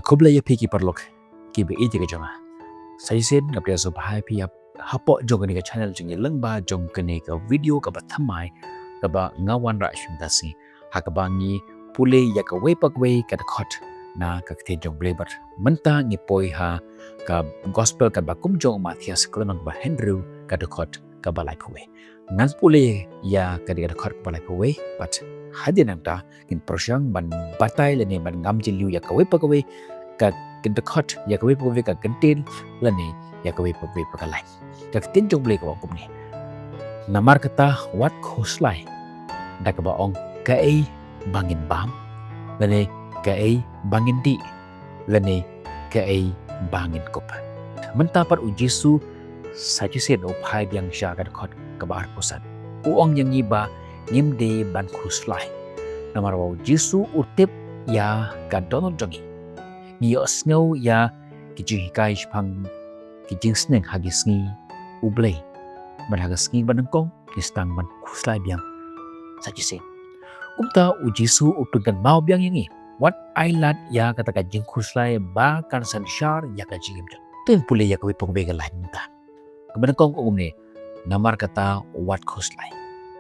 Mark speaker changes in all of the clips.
Speaker 1: Kubla ya piki parlok ki be iti ke jama. Saya sen ngap dia so bahai pi ap hapo jong ni ka channel jing leng ba jong kene ka video ka bathamai ka ba ngawan ra shim dasi. Ha ka ba ngi pule ya ka we pak we ka khot na ka te jong blebar. Menta ngi poi ha ka gospel ka ba kum jong Matthias klenong ba Andrew ka khot ka ba lai pwe. Ngan pule ya ka dia khot ba lai pwe but hadin ta kin prosyang ban batai le ne ban ngam jin liu ya ka we pak we ka kinta khot ya ka we pak we ka kentil le ne ya ka we pak we pa ka lai. Ka tin jong ble ka kum ni. Namar kata wat khoslai da ka ba ong ka ai bangin bam le ne ka ai bangin di le ne ka ai bangin kop. Mentapar u Jesu saji sen o phai biang sha ka khot ka ba pusat. U ong yang iba ngim de ban khoslai. Namar wa Jesu utip ya ka Donald jongi. Ni osngau ya kijing kai pang kijing sneng hagis ngi ublei. Ban hagas ngi banengkong kistang ban khoslai biang saji sen. Umta u Jesu utugan mau biang yangi. Wat ailat ya kata ka jing khoslai ba kan sanshar ya ka jingim jong. Ten pule ya ka we pong bega lain ta. Kebanengkong umne namar kata wat khoslai.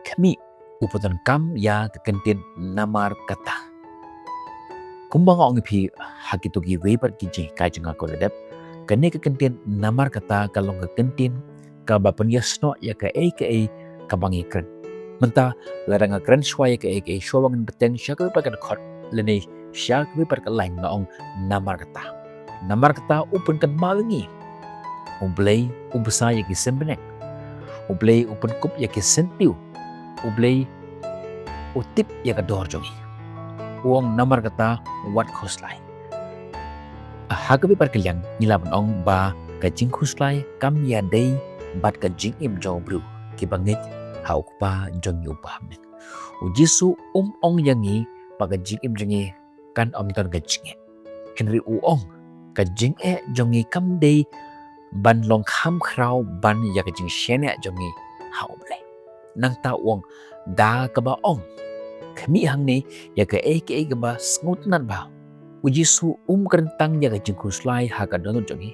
Speaker 1: Kami uputan kam ya kekentin namar kata. Kumbang ong pi hakitu gi weber kiji kai jenga ko ledep. Kene kekentin namar kata kalong kekentin ka bapen yasno ya ka ai kabangi kren. Menta ladang kren shwa ya ka ai shwang beteng syaka pa ka khot lene syak we par ka lain na ong namar kata. Namar kata upun kan mawengi. Ublei ubesa ya ki sembenek. Ublei upun kup ya ki sentiu. Ublei utip ya ka dor jongi. Uang namar kata wat khoslai. Hagabi par kaliang nilaban ong ba ka jing khoslai kam ya dei bat ka jing im jong bru ki bangit hau pa jong yu pa mek. U Jesu ong yangi pa ka jing im jongi kan om ton ka jing. Henry u ong ka jing jongi kam dei ban long kham khrau ban ya ka jing shene jongi hau ble. Nang ta uang da ka ba ong kami hang ni ya ka ka ba sngut nan ba. U Jesu kerentang ya ka jing khoslai ha ka dono jongi.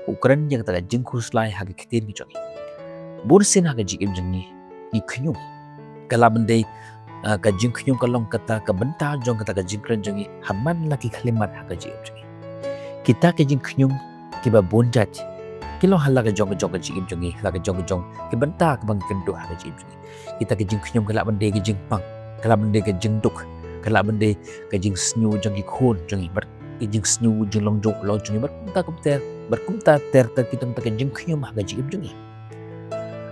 Speaker 1: Ukran ya ka jing khoslai ha ka kitin ki jongi. Bun sin ha ka jing im jongi ni khyum. Kala bendei ka jing khyum ka long kata ka benta jong kata ka jing kren jongi haman laki khalimat ha ka jing jongi. Kita ka jing khyum ki ba bonjat kilo hala ka jong ka jing jongi hala ka jong ki benta ka bang kendo ha ka jing jongi. Kita ka jing khyum kala bendei ka jing pang kala bendei ka jing duk kala bendei ka jing snyu jongi khon jongi bar ka jing snyu jing long jongi bar kumta ter kita ka jing khyum ha ka jing jongi.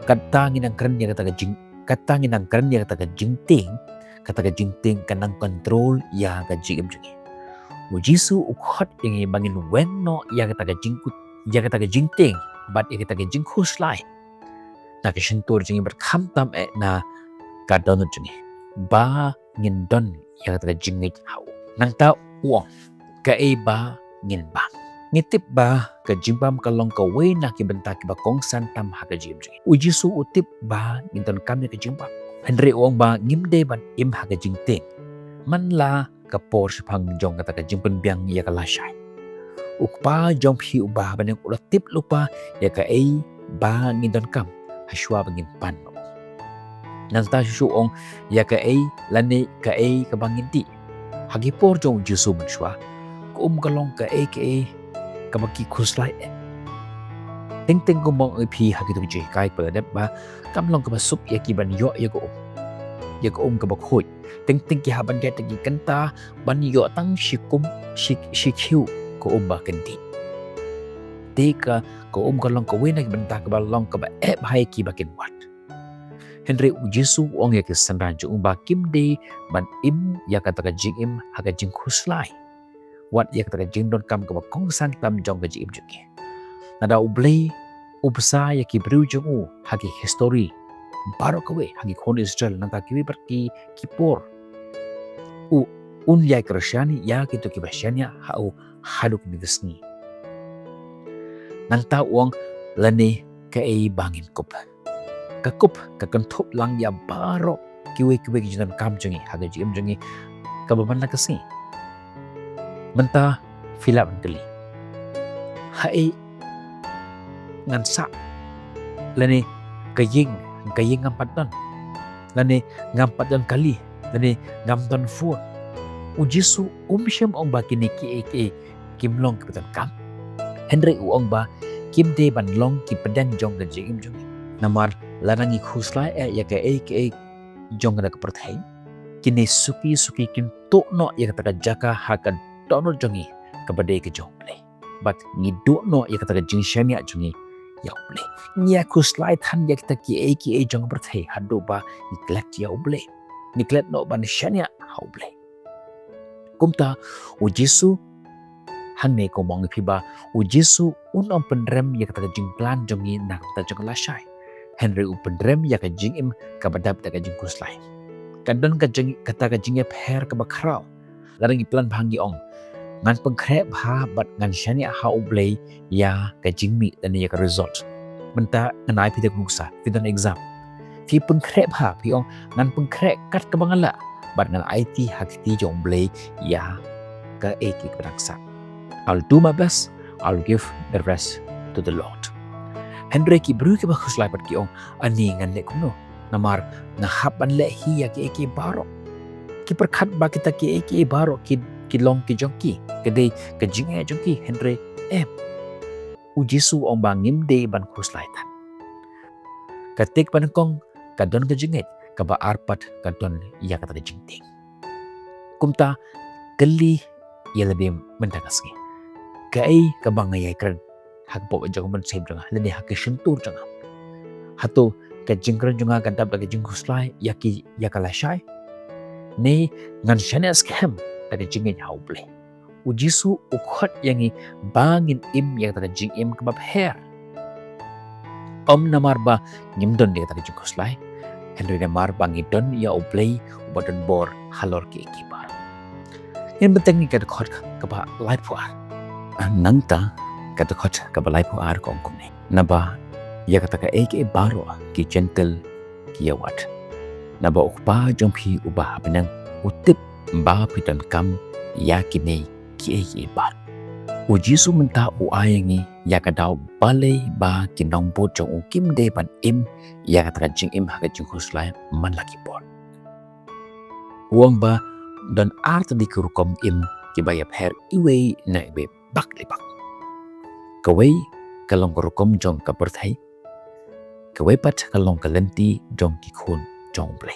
Speaker 1: Kata nginang kren ya kata ka jing kata nginang kren ya kata ka jing ting kanang kontrol ya ka jing jongi. U Jesu ukhot yang bangin wen no ya kata ka jing ting bat ya kata ka jing khoslai. Na ka shentur jongi bar kham tam na ka don jongi. Ba ngin don ya kata ka jing ngit hau. Nang ta uong ka ba ngin ba. Ngitip ba ka jimbam kalong ka we na ki benta ki ba kongsan tam ha ka jing jongi. U Jesu utip ba ngin don kam ya ka jimbam. Henry uong ba ngimde ban im ha ka jing ting. Man la ka por pang jong kata ka jing pen biang ya ka lasai. Ukpa jong phi uba ban yang ulatip lupa ya ka ba ngin don kam haswa bangin pan. Nang ta suong ya ka lane ka ka bangin di. Hagi por jong Jesu menshwa ko kalong ka ka baki khoslai. Ting ko mong phi hagi tu je kai pa dep ba kam long ka basup ya ki ban yo ya ko ka ba khoi. Ting ki haban dia tagi kanta ban yo tang shikum shikhiu ko ba kanti. Teka ko kalong ka wena ki benta ka ba long ka ba bhai ki ba kin wat. Henry u Jesu ong ya kesan ranju ba kim de ban im ya kata ka jing im ha ka jing khoslai. Wat ya kata ka jing don kam ka ba kong san tam jong ka jing jungi. Nada ublei ubsa ya ki bru jong u ha ki history baro ka we ha ki khon Israel nang ta ki ber ki por. U ya Kristiani ya ki to ki basyanya ha u haduk ni desni. Nang ta uang lane ka bangin kup. Kakup kakentup lang ya baro kiwe ki jinan kam jongi haga jim jongi kababan na kasi. Menta Philip Ndeli hai ngan sa lani kaying ngampat don lani ngampat don kali lani ngam don fu ujisu syam ong ba kini ki kim long kebetan kam Henry uong ba kim de ban long ki pedang jong ga jing jong namar lanangi khuslai ya ka jong ga keperthai kini suki kin to no ya kata jaka hakan tono jongi kepada ke jong play but ni do no ya kata jing shamia jongi ya play nia khuslai than ya kita ki jong berthai hado ba neglect ya play neglect no ban shania how play kumta ujisu hang ne ko mong phiba ujisu unom penrem ya kata jing plan jongi nak ta jong la shai Henry upenrem ya ka jing im ka badap ta ka jing khuslai kadon ka jing kata ka jing pher ka bakrau larang plan bhangi ong ngan pengkre bha bat ngan shani ha ublei ya ka jing mi dan ya ka result menta nganai phi de guksa phi don exam phi pengkre bha phi ong ngan pengkre kat ka bangala bat ngan IT hakti jong blei ya ka ki kadangsa I'll do my best I'll give the rest to the Lord Henry ki bru ke ba khuslai pat ki ong ani ngan le kuno namar ngahap an le hi ya ki baro ki perkhat ba kita ki baro ki long ki jongki kede ke jinge jongki Henry ujisu ong bangim de ban khuslai tan katik pan kong kadon ke jinget ka ba arpat kadon ya kata jingting kumta keli ya lebih mendagasngi kai ka bangay kran hak po jong ban same jong leni hak sentur jong hato ka jingkran jonga ka dab ka jing khuslai ya kala shai ne ngan shane scam tadi jingin hau ble ujisu ukhot yangi bangin im yang tadi jing im kebab hair namar ba nyimdon dia tadi jing khuslai Henry namar bangi don ya ublei ubadan bor halor ki kibar yang penting ni ka khot ka ba life puar nangta kata khot ka ba life puar ko ngkum ne naba ya kata ka baro ki gentle ki yawat naba ukpa jompi ubah benang utip ba pitan kam yakine ki bar ujisu menta uayangi ya kadau balai ba kinong bo jong kim de ban im ya kata jing im ha jing khuslai man laki bor uang ba dan art di kurukom im ki ba yap her iwe na be bak lebak kawai kalong kurukom jong ka berthai kawai pat kalong kalenti jong ki khun jong ble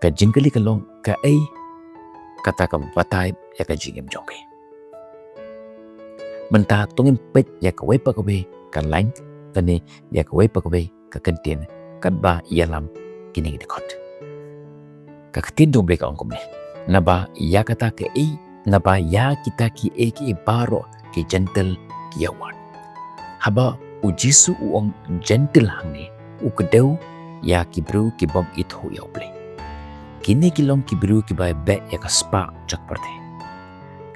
Speaker 1: ka jingkali kalong ka kata ka batai ya ka jingim jong be menta tungin pet ya kawai pa kawai kan lain tani ya kawai pa kawai ka kantin kan ba yalam kini dekot ka katin dong ble ka ongkom ne naba ya kata ka naba ya kita ki baro ki gentle ki yawan haba ujisu uong gentle hangne ukadeu ya kibru ki bom itho ya ble kini kilong kibru ki bai be ya ka spa jak perte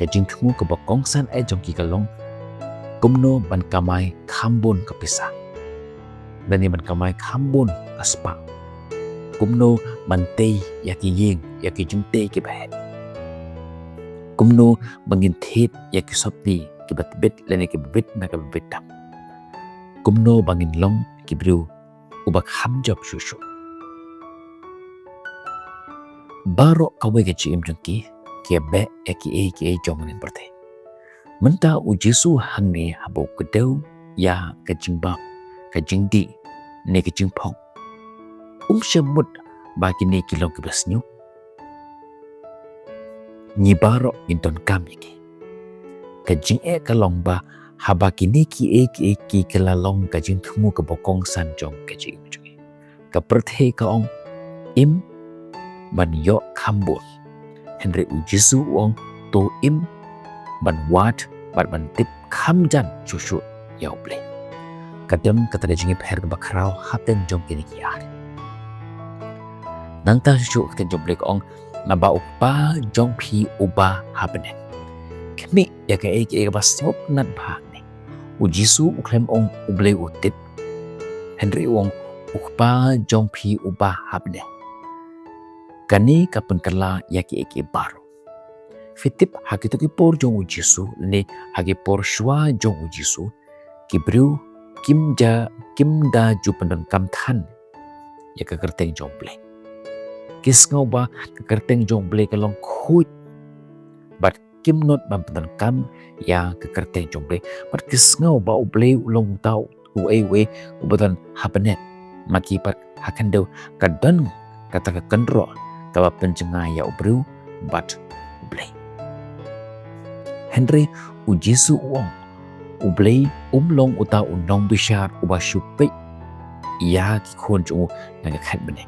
Speaker 1: ka jingthu ka bokong san jong ki kalong kumno ban kamai khambon ka pisa dani ban kamai khambon ka spa kumno mante ya ki ying ya ki jingte ki bai kumno bangin thet ya ki sopti ki bet lene ki bet na ka bet tam kumno bangin long kibru ubak hamjob shushu baro kawe ke chim jongki ke be ki jongin berte menta ujisu hangne habo kedau ya ke jingba ke jingdi ne ke jingpong semut bagi ne kilong ke besnyu ni baro inton kami ke jing kalong ba haba kini ki kelalong ka jing thumu ka bokong san jong ka jing jungi ka perthe ka ong im ban yo khambul Henry ujisu ong to im ban wat ban tip khamjan chushu yauble kadam kata jingi pher ka bakrao haten jong kini kiar nangta chushu kten jong ka ong naba ukpa jong phi uba habne kami ya ka bas sop nat bha ujisu uklem ong uble utip Henry ong ukpa jong phi uba habne kani kapun kala ya ki baru fitip hagi to ki por jong u Jesu ne hagi por shwa jong u Jesu ki bru kim da ju pendon kam than ya ka kerteng jong ble kis ngau ba ka kerteng jong ble ka long khut but kim not bam pendon kam ya ka kerteng jong ble but kis ngau ba u ble long tau u ai we u badan habanet maki par hakando kadan kata ka kendro ka ba pencenga ya u bru but ble Henry u Jesu wong u ble long uta u nong bishar u ba shupe ya ki khon chu na ka khat bane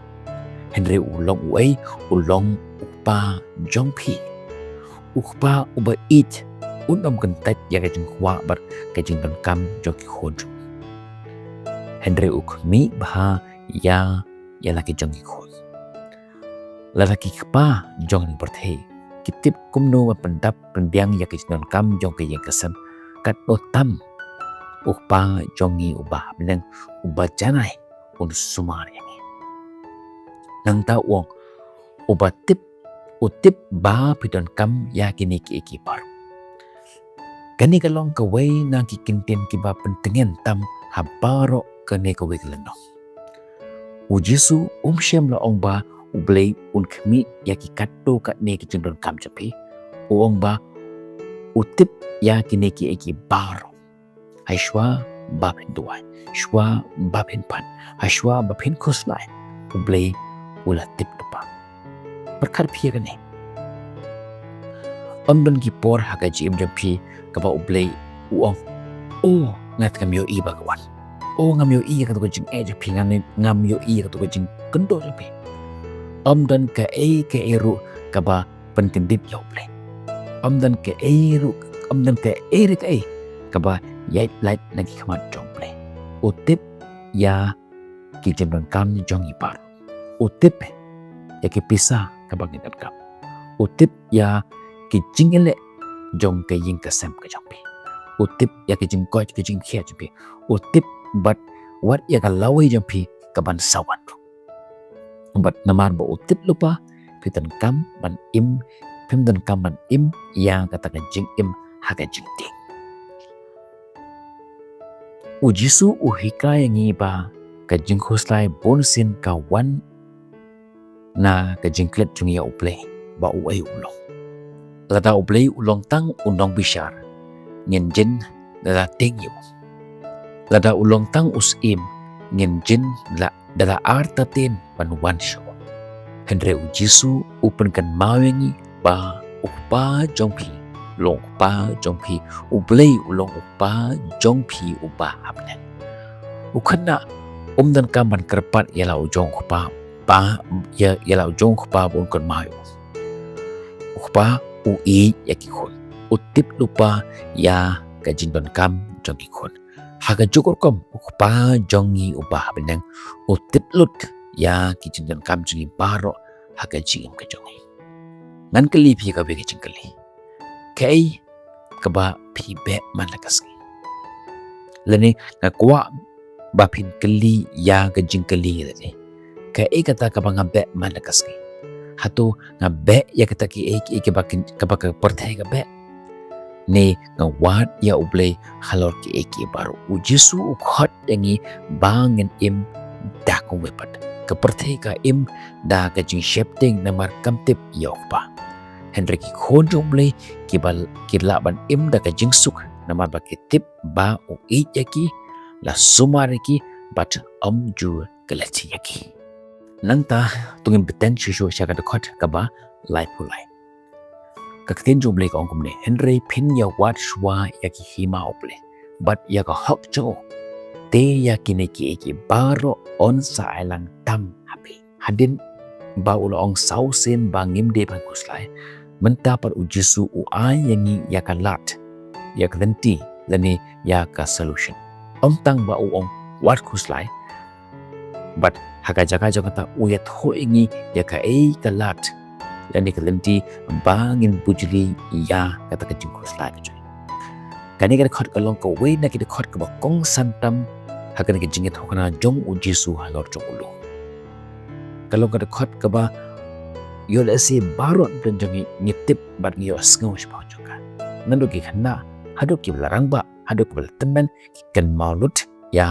Speaker 1: Henry u long u ai u long u pa jong pi u pa u ba it u nom kan tat ya ka jing khwa bar ka jing don kam jo ki khon chu Henry u mi ba ya la ki jong ki khon la ki pa jong ni perthei kitip kumno wa pendap pendiang ya ki don kam jong ke yang kesem kat otam upa jongi ubah benang ubah janai un sumar yang nang ta wong ubah utip ba pidon kam ya kini ki par kani kalong ka wei nang ki kinten ki ba pentengen tam habaro kane ka wei keleno u Jesu shem la ong ba ublei un khmi ya ki katto ka ne ki jindon kam chapi ong ba utip ya kini ki baro Aishwa babin duai shwa babin pan Aishwa babin kuslai ublei ula tip lupa perkar pia kene don ki por haga jim jampi kaba ublei uong ngat kamyo i bagawan ngamyo i ka to jing jampi ngamyo i ka to jing kendo jampi don ka ru kaba pentindip ya ublei don ka ru don ka ka kaba yait light nagi khamat jong ple utip ya ki jemban kam jong ipar utip ya ki pisa kaba ngitan kam utip ya ki jingele jong ke ying kasem ka jong pi utip ya ki jing ko ki jing khia jong pi utip but what ya ka lawi jong pi kaban sawan but naman ba utip lupa pitan kam ban im pimdan kam ban im ya kata jing im haga jing ting u Jesu u hikaya ngi ba ka jing khoslai bonsin ka wan na ka jing klet jungi ya uple ba u ai ulong lada uple ulong tang unong bishar ngin jin la ting yu lada ulong tang usim ngin jin la dala arta tin pan wan show Henry u Jesu upen kan mawengi ba upa jongpi long pa jongpi ublei ulong upa jongpi upa habne ukana dan kaman kerpat ialah ujong pa ialah ujong pa pun kon mayo upa ui ya kikon utip lupa ya kajin don kam jong kikon haga jukur kom upa jongi upa benang utip lut ya kijin don kam jongi baro haga jingim ka jongi ngan kali pi ka be kijin kali kai kaba pi be man lakaski lani ngakwa bapin kali ya gajing kali lani kai kata kaba ngabe man lakaski hatu ngabe ya kata ki ke bakin kaba ka perthai ka be ne ngawat ya uble halor ki baru u Jesu khot yangi bangin im dakong wepat ka perthai ka im da gajing shepting namar kamtip yokpa Henry ki khonjong ble kibal kirlaban im da ka jingsuk nama ba tip ba o yaki la sumariki but ju kalachi yaki nangta tungin beten shisho shaka da khot ka ba lai pulai ka tin jong ble ka ongkum ne Henry pin ya wat shwa yaki hima oble but ya ka hok cho te yaki ne ki baro on sa island tam happy hadin ba ulo ong sau sen ba ngim de ban kuslai mendapat ujisu uai yangi ya ka lat ya ka lenti lani ya ka solution tang ba uong wat kuslai but haga jaga jaga ta uyat ho ingi ya ka ka lat lani ka lenti bangin bujli ya kata ka jing kuslai ka kani ka khot ka long ka we na ki khot ka ba kong santam haga ka jingit hokana jong ujisu halor jong ulu kalau ka khot ka ba yo le se barot dan jongi ngitip bat yo sngau shpau joka nando ki khanna hado ki larang ba hado ki temen ki kan malut ya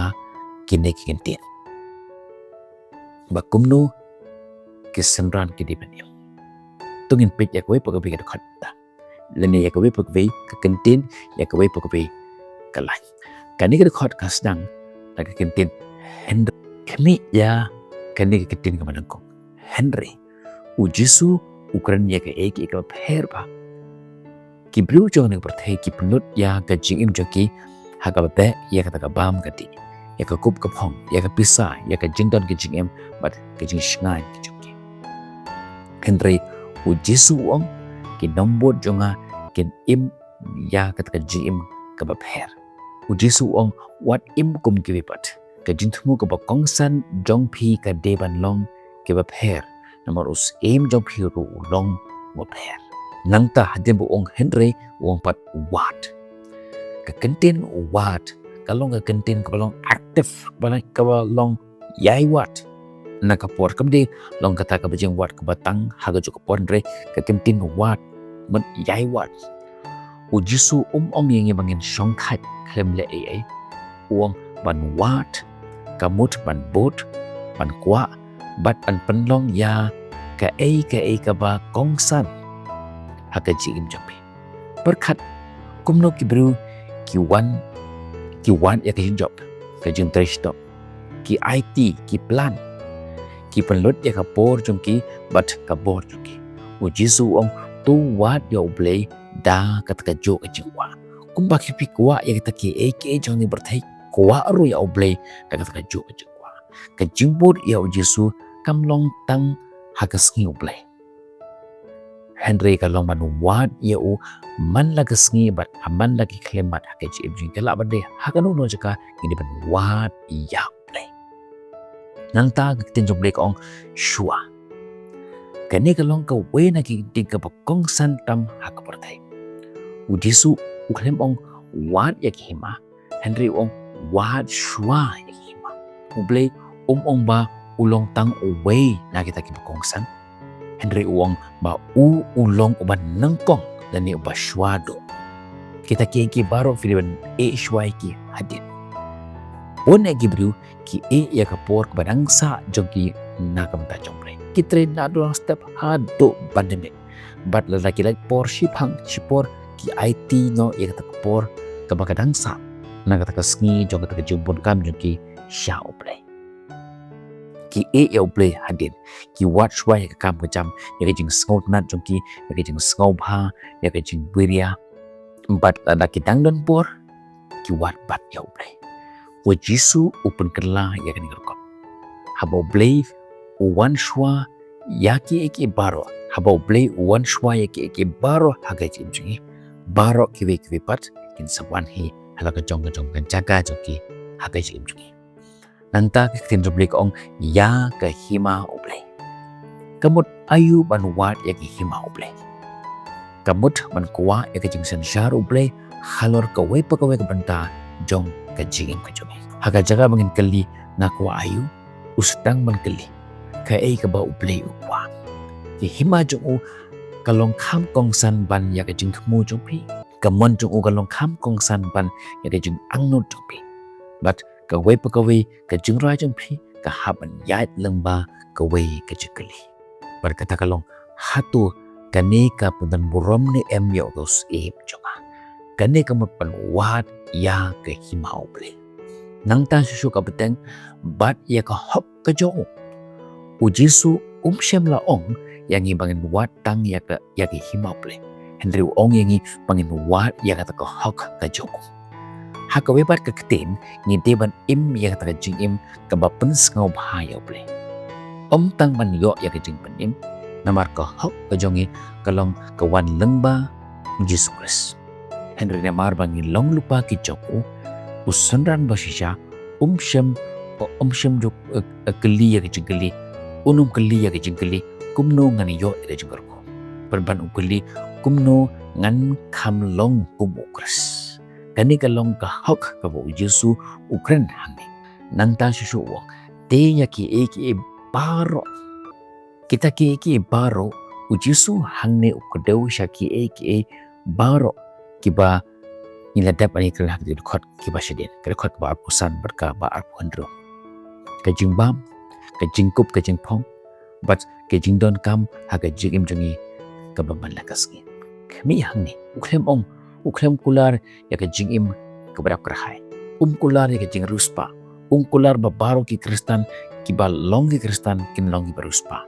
Speaker 1: kine ki kentin ba kumno ki senran ki dipen tungin pit ya kowe pagawe ka khatta lene ya kowe pagawe ka kentin ya kowe pagawe ka lai kani ka khat ka sedang la ka kentin Henry kami ya kani ka kentin ka manangko Henry ujisu Ukraine ya ka eki ka pherba ki bru jong ne berthai ki penut ya ka jingim joki ha ka be ya ka bam ka ti ya ka kup ka phong ya ka pisa ya ka jingdon ki jingim but ka jing shngai ki joki Henry ujisu ong ki nombor jonga kin im ya ka jingim ka ba pher ujisu ong wat im kum ki wipat ka jintmu ka ba kongsan jong phi ka deban long ki ba pher nomor us aim jong phi ru long wa pher nangta hadin bu ong Henry ong pat wat ka kentin wat kalong ka kentin ka long active bala ka long yai wat na ka por kamdi long kata ka bajing wat ka batang haga ju ka por Henry ka kentin wat man yai wat ujisu ong yang bangin song khat khlem le ai ong ban wat kamut ban bot ban kwa bat an penlong ya ka ba kongsan haka jigim jampi berkat kumno ki bru ki wan ya ka job ka jing stop ki IT ki plan ki penlut ya ka por jumki bat ka bor jumki ujisu ong tu wat yo play da ka ta jo ka jingwa kumba ki pi kwa ya ka ki jong ni berthai kwa ru ya play da ka ta jo ka jingwa ka jingbur ya ujisu kamlong tang hakas ngi ublay Henry kalong man wat ya u man lagas ngi bat aman lagi klemat hakaji ibjing kala bade hakanu no jaka ini ban wat ya ublay nang ta tin jom blek ong shua kani kalong ka we na ki ting ka bakong santam hakaportai ujisu uklem ong wat ya hima Henry ong wat shua ya hima ublay ong ba ulong tang away na kita ki bakongsan Henry uang ba ulong uban nangkong dan ni uba shwado kita ki baro filiban shwai ki hadin pon egi bru ki ya kapor badangsa jogi nakam ta jomre kitre na do step hado pandemic bat lalaki lagi por shipang shipor ki IT no ya kata kapor kabakadangsa na kata kasngi jogi kata jumpon kam jogi sha oplay ki ya play hadin ki watch wa ya kam jam ya ke jing sngau nat jong ki ya ke jing sngau bha ya ke jing wiria bat ada ki dangdon por ki wat bat ya play wo jisu open kerla ya ke ngerkop habo play wan shwa ya ki baro habo play wan shwa ya ki baro haga jing jing baro ki pat kin sawan hi hala ka jong kan jaga jong ki haga jing jing nanta kitin joblik ong ya ka hima ublay kamut ayu ban wat ya ki hima ublay kamut ban kwa ya ka jing sanshar ublay halor ka we pa ka banta jong ka jingin ka jong haga jaga bangin kali na kwa ayu ustang ban kali ka ka ba ublay ukwa ki hima jong u kalong kham kong san ban ya ka jing khmu jong pi kamon jong u kalong kham kong san ban ya ka jing angno jong pi but ka we pa ka we ka jingrai jong phi ka haban yat lengba ka we ka jikali berkata kalong hatu kane ka pundan burom ni em yo dos e jonga kane ka pan wat ya ka himau ble nang ta su ka beteng bat ya ka hop ka jo ujisu shem la ong yang bangin wat tang ya ka himau ble Henry ong yang bangin wat ya ka hok ka jo haka webat ka ketin ni deban im ya ka jing im ka ba pen ngau bhaya ble tang ban yo ya ka jing pen im namar ka hok ka jongi kalong ka wan lengba Jesus Christ Henry namar bangin long lupa ki joko usanran basisha shem jok keli ya ka jing keli keli ya ka jing keli kumno ngani yo ya jing ko perban ukeli kumno ngan kam long kumukras kani kalong ka hok ka bo Yesu Ukraine hangi nanta susu wong te ya ki baro kita ki baro ujisu hangne ukadeu shaki ki baro kiba iladap ani kerah di khot kiba shedin khot ba pusan berka ba arpundro kajing bam kajing kup kajing pong but kajing don kam ha kajing im jongi kabaman lakasgi kami hangne uklem kular ya kajing im keberap kerahai kular ya kajing ruspa kular ba baro ki kristan kiba longi kristan kin longi beruspa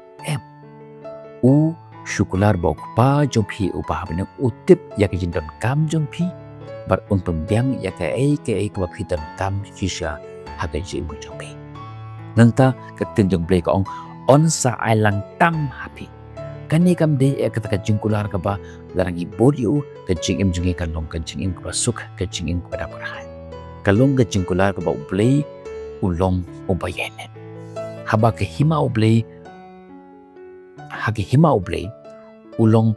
Speaker 1: syukular ba pa jompi upah bina utip ya kajing don kam jompi bar un pembiang ya ke ke pitan kam kisha ha kajing im jompi nanta ketenjong blai ka on sa ailang tam happy kani kam de kata kajing kular ka ba larangi bodiu kajing im jungi kalong kajing im ka suk kajing im pada perhai kalong kajing kular ka ba blai ulong ubayen haba ke hima blai hagi hima blai ulong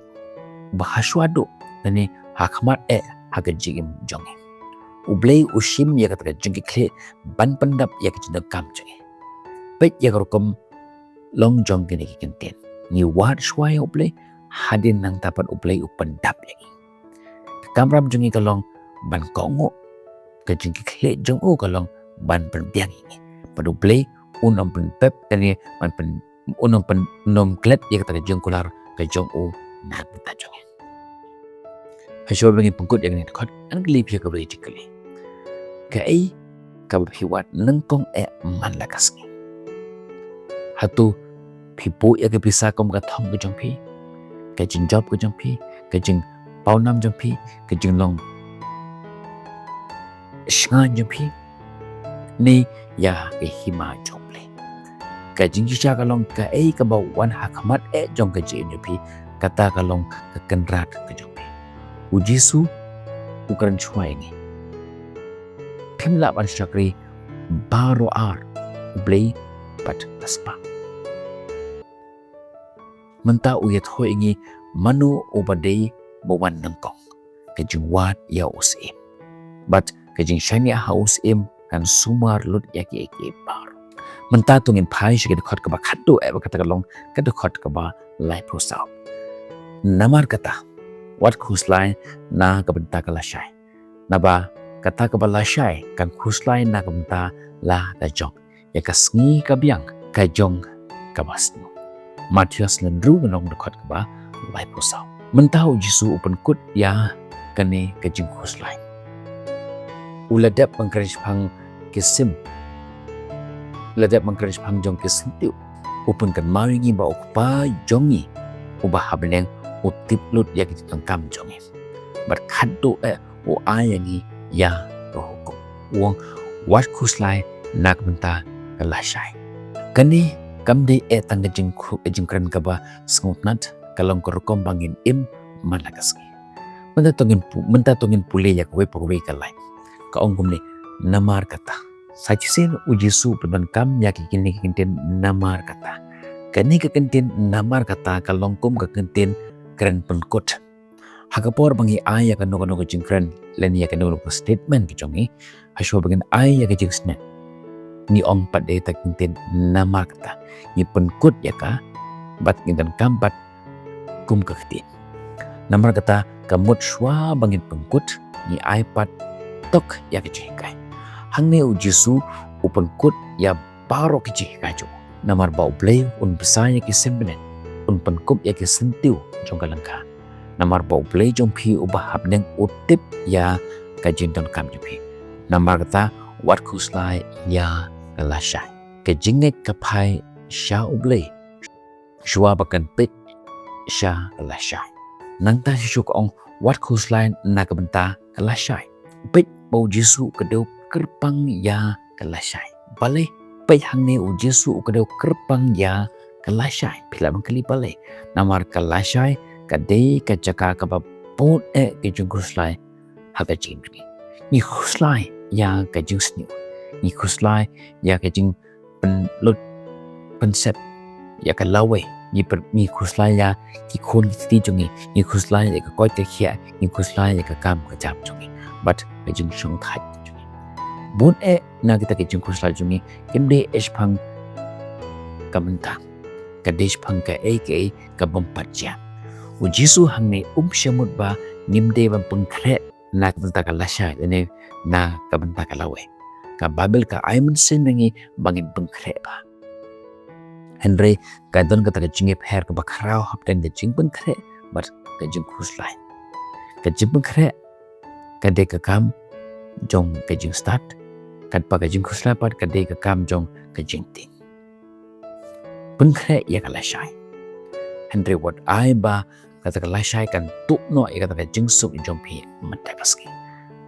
Speaker 1: bahaswado nani hakmat haga jigim jongi ublai ushim ya kata kajing kle ban pendap ya kajing kam jongi pet ya rokom long jong kini kinten ni wat shwai ublai hadin nang tapat ublai upendap lagi kamram jongi kalong ban kongo kajing kle jong kalong ban penbiang ini padu ublai unom penpep kani ban pen unom pen nom klet ya kata kajing kular kajong nak tajong Hasyo bagi pengkut yang ni khot an gli pia ka bri tikali kai ka hiwat nengkong man lakasngi hatu pipu ya ke bisa kom ka thong ka jong pi ka jing job ka jong pi ka jing pau nam jong pi ka jing long shngan jong pi ni ya ke hima jong ple ka jing chi cha ka long ka ka ba wan hakmat jong ka jing jong pi kata ka long ka kenrat ka jong pi ujisu ukuran cuai ini pimla ban syakri baru blai pat taspa menta uyat ho ingi manu ubadei bawan nengkong kejing wat ya usim but kejing shani house im kan sumar lut yaki bar menta tungin pai shigid khot ka ba khattu kata kalong ka khot ka ba lai prosau namar kata wat khuslai na kabenta kalashai naba kata kabalashai kan khuslai na kabenta la ka jong ya kasngi kabyang ka jong kabasnu Matias lendru nong dekat kaba lai posau mentau jisu open kut ya kane kajing khuslai uladap mengkrij phang kisim ladap mengkrij phang jong kisintiu open kan mawingi ba okpa jongi ubah hableng utip lut ya kita tengkam jongi berkado o ayangi ya rohukum uang wat khuslai nak benta kalashai kani kamde tangga jing kren kaba ngutnat kalong korkom bangin im malakasngi menta tongin pule ya kowe pokwe kalai ka ongkum ni namar kata sajisin ujisu pedan kam ya kini kinten namar kata kani ka kinten namar kata kalong kum ka kinten kren penkot hakapor bangi ay ya kano jing kren len ya kano statement kijongi hasyo bagin ay ya jing snap ni ong pada tak kinten nama kata ni penkut ya ka bat kinten kambat kum kekhtin nama kata kamut shwa bangin pengkut ni iPad tok ya kejikai hangne ujisu upenkut ya baro kejikai jo namar bau play un besanya ki sembenen un penkup ya ki sentiu jong kalangka namar bau play jong pi ubah habneng utip ya kajinton kam jupi namar kata wat khuslai ya kalashai kejinget kapai sha ublay shwa bakan pit sha kalashai nangta shuk ong wat khuslai nakabenta kalashai pit bau jisu kedeu kerpang ya kalashai bale pit hangne u jisu kedeu kerpang ya kalashai pila mangkali bale namar kalashai kadei kajaka kaba pon kejung khuslai haga jingri ni khuslai ya kejung sniu ni khuslai ya kajing penlut pensep ya kalawe ni khuslai ya ki khon ti jongi ni khuslai ya ka koi te khia ni khuslai ya ka kam ka jap jongi but kajing shong khat jongi bun na kita kajing khuslai jongi kende phang kamenta kadesh pangka aka kabampadja ujisu hangne syamut ba nimde ban pengkre na kabanta ka lasha ne na kabanta ka lawe ka babel ka aiman senengi bangin pengkre ba Henry kadon kata ka jingep her ka bakrao hapten ka jing pengkre bar ka jing khuslai ka jing pengkre kade ka kam jong ka jing start kad pa ka jing khuslai pat kade ka kam jong ka jing ting pengkre ya ka lashai Henry what ai ba kata ka lashai kan tuk no ya kata ka jing suk jong pi mantakaski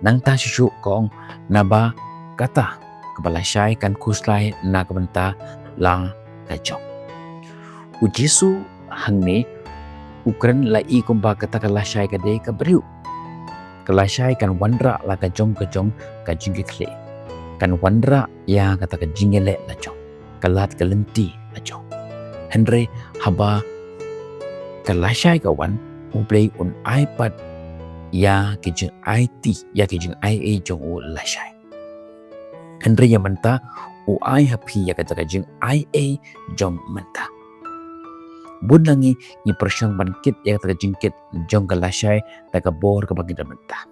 Speaker 1: nang ta shu kong na ba kata ka lashai kan khuslai na ka banta la ka jong ujisu hangne ukran la i kumba kata ka lashai ka de ka briu ka lashai kan wandra la ka jong ka jing kle kan wandra ya kata ka jingele la jong kalat ka lenti la jong Henry haba kalashai kawan uplay un iPad ya kijing IT ya kijing IA jong u lashai Henry ya manta u I happy ya kata kijing IA jong manta bunangi ni persyang bankit ya kata kijing kit jong kalashai ta ka bor ka bagi manta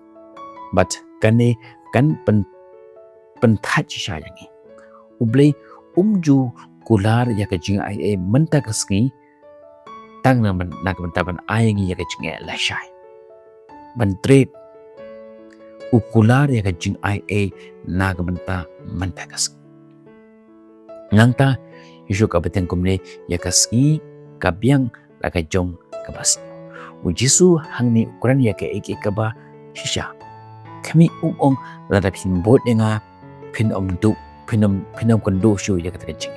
Speaker 1: but kane kan penthat shayangi ublay umju kular ya kijing IA manta kaski tang na nakabentaban ayangi ya kajing lashai bantret ukular ya kajing IA nakabenta mantakas nangta isu kabeten kumne ya kaski kabyang la kajong kabas ujisu hangni ukuran ya ke eke kaba shisha kami ong lada pin bot nga pin pinom kondo shu ya kata kajing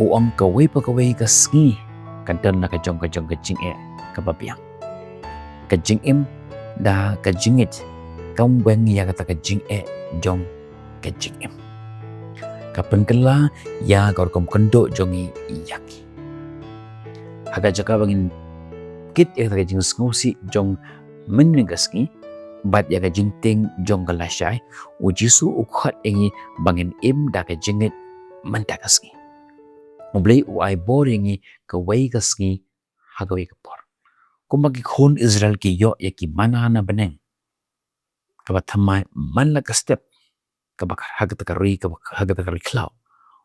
Speaker 1: uang kawai pakawai kaski kadang na kajong kajing kababiang kajing da kajingit kaum bang ya kata kajing jong kajing kapan kala ya korkom kendo jongi yaki haga jaka bangin kit ya kata kajing skusi jong meningaski bat ya kajing ting jong kalashai ujisu ukhat engi bangin da kajingit mantakaski Mublay uai boringi kawai kaski hagawai kapor. Kumagi khun Israel ki yo ya ki mana na beneng. Kabat thamai man la ka step kabak hagatakari klau.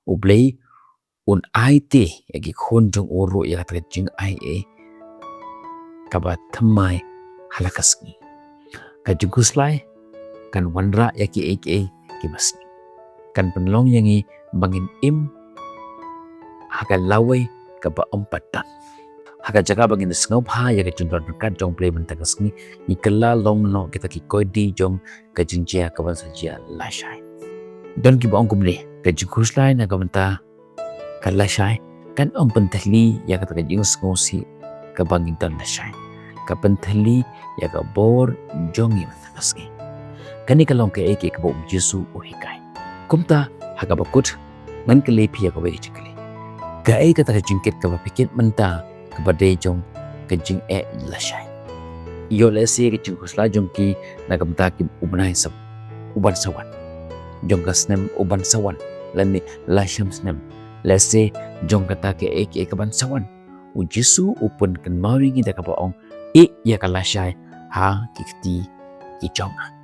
Speaker 1: Ublay un IT ya ki khun jong uru ya kata jing IA kabat thamai halakaski. Kajuguslai kan wanra ya ki AK ki basni. Kan penlong yangi bangin haga laway kaba ompatan haga jaga bangin sngau pha ya ke chundron kan jong play mentakas ni ikala long no kita ki kodi jong ka jinjia ka ban sajia lashai don ki bong kumle ka jikuslai na ka banta ka lashai kan ompantali ya ka jing sngau si ka bangin don lashai ka pantali ya ka bor jongi mentakas ni kani ka long ke ek ka bo jisu o hikai kumta haga bakut man ka lepi ya ka we chikali Gai kata kajingkit ka pikit menta kepada jong kajing lashai. Yo lesi kajing kusla jong ki nakamta ki ubanai sab uban sawan. Jong kasnem uban sawan lani lasham snem. Lesi jong kata ke kaban sawan. Ujisu upun kan mawingi da kabaong ya kalashai ha kikti ki jonga.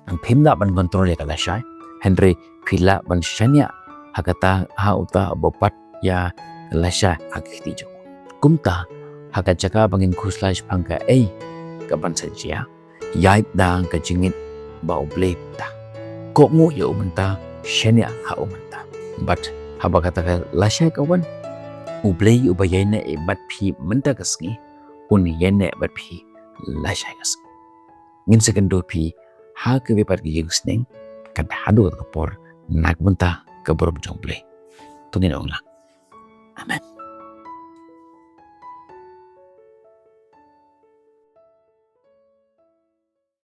Speaker 1: Ang pimda ban kontrol ya kalashai. Henry pila ban shanya hakata ha uta bopat ya lasha akiti jo kumta haga jaka bangin khuslash phangka kaban sajia yaip dang ka jingit ba oblep ta ko ngu yo umanta shenya ha umanta but haba kata ka lasha kawan ublei ubayene bat phi manta kasngi uni yene bat phi lasha kasngi ngin sekendo phi ha ke bepat gi yengsneng kan hadu ka por nak manta ka borom jongble tunin ongla